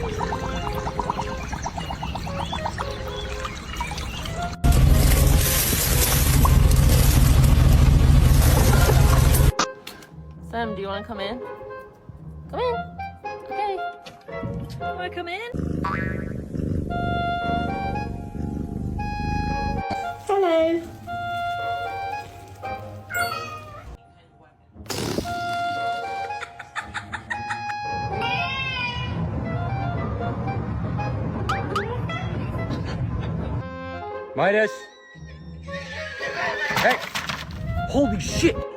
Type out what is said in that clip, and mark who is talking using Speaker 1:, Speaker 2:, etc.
Speaker 1: Sam, do you want to come in? Come in. Okay. You want to come in? Hello.
Speaker 2: Midas. Hey. Holy shit.